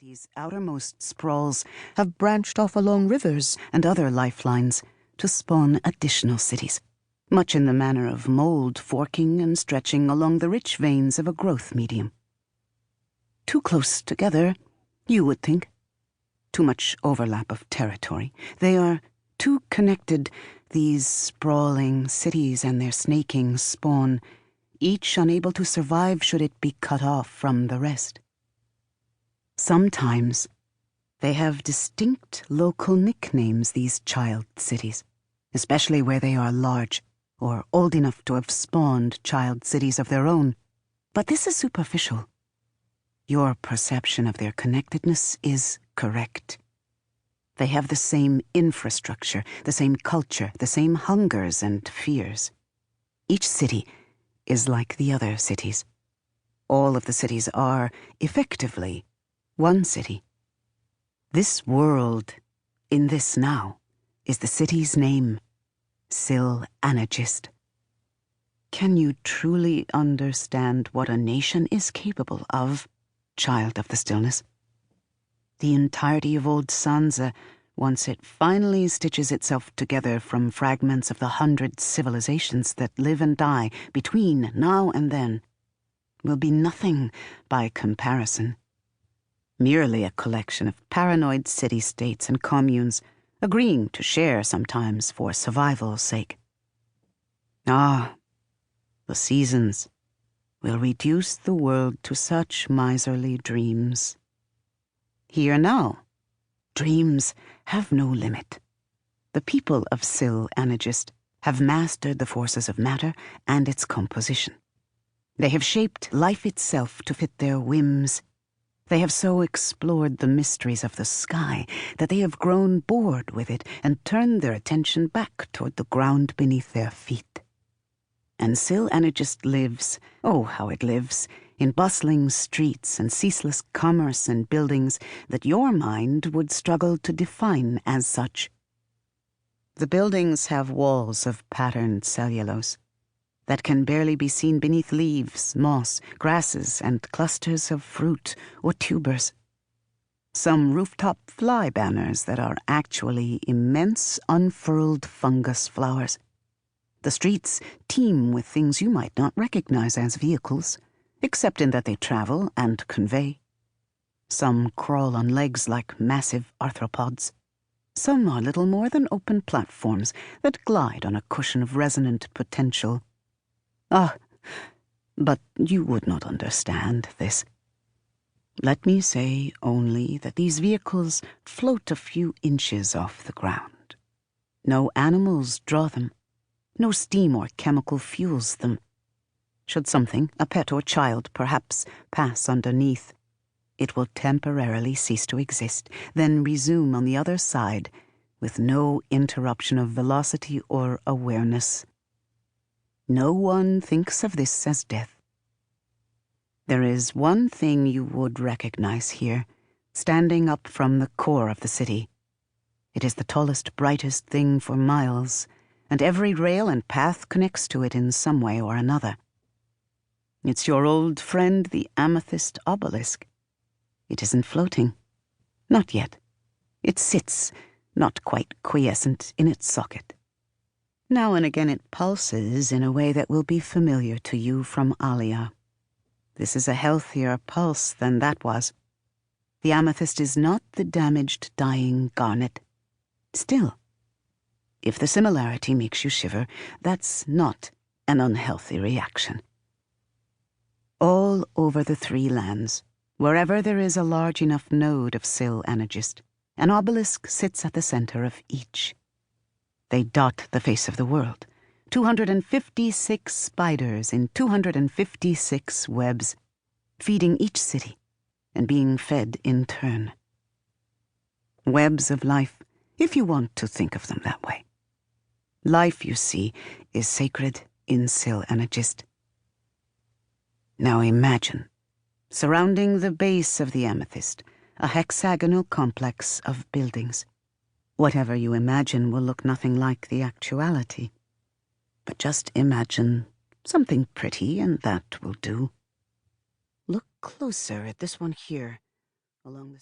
city's outermost sprawls have branched off along rivers and other lifelines to spawn additional cities, much in the manner of mold forking and stretching along the rich veins of a growth medium. Too close together, you would think. Too much overlap of territory. They are too connected, these sprawling cities and their snaking spawn, each unable to survive should it be cut off from the rest. Sometimes they have distinct local nicknames, these child cities, especially where they are large or old enough to have spawned child cities of their own. But this is superficial. Your perception of their connectedness is correct. They have the same infrastructure, the same culture, the same hungers and fears. Each city is like the other cities. All of the cities are, effectively, one city. This world, in this now, is the city's name, Sil-Anagist. Can you truly understand what a nation is capable of, child of the stillness? The entirety of old Sansa, once it finally stitches itself together from fragments of the 100 civilizations that live and die between now and then, will be nothing by comparison. Merely a collection of paranoid city-states and communes, agreeing to share sometimes for survival's sake. Ah, the seasons will reduce the world to such miserly dreams. Here now, dreams have no limit. The people of Sil-Anagist have mastered the forces of matter and its composition. They have shaped life itself to fit their whims. They have so explored the mysteries of the sky that they have grown bored with it and turned their attention back toward the ground beneath their feet. And Sil-Anagist lives, oh how it lives, in bustling streets and ceaseless commerce and buildings that your mind would struggle to define as such. The buildings have walls of patterned cellulose that can barely be seen beneath leaves, moss, grasses, and clusters of fruit or tubers. Some rooftop fly banners that are actually immense unfurled fungus flowers. The streets teem with things you might not recognize as vehicles, except in that they travel and convey. Some crawl on legs like massive arthropods. Some are little more than open platforms that glide on a cushion of resonant potential. Ah, but you would not understand this. Let me say only that these vehicles float a few inches off the ground. No animals draw them. No steam or chemical fuels them. Should something, a pet or child perhaps, pass underneath, it will temporarily cease to exist, then resume on the other side with no interruption of velocity or awareness. No one thinks of this as death. There is one thing you would recognize here, standing up from the core of the city. It is the tallest, brightest thing for miles, and every rail and path connects to it in some way or another. It's your old friend, the amethyst obelisk. It isn't floating. Not yet. It sits, not quite quiescent, in its socket. Now and again it pulses in a way that will be familiar to you from Alia. This is a healthier pulse than that was. The amethyst is not the damaged, dying garnet. Still, if the similarity makes you shiver, that's not an unhealthy reaction. All over the three lands, wherever there is a large enough node of Sil-Anagist, an obelisk sits at the center of each. They dot the face of the world, 256 spiders in 256 webs, feeding each city and being fed in turn. Webs of life, if you want to think of them that way. Life, you see, is sacred in Sil-Anagist. Now imagine, surrounding the base of the amethyst, a hexagonal complex of buildings. Whatever you imagine will look nothing like the actuality. But just imagine something pretty, and that will do. Look closer at this one here, along the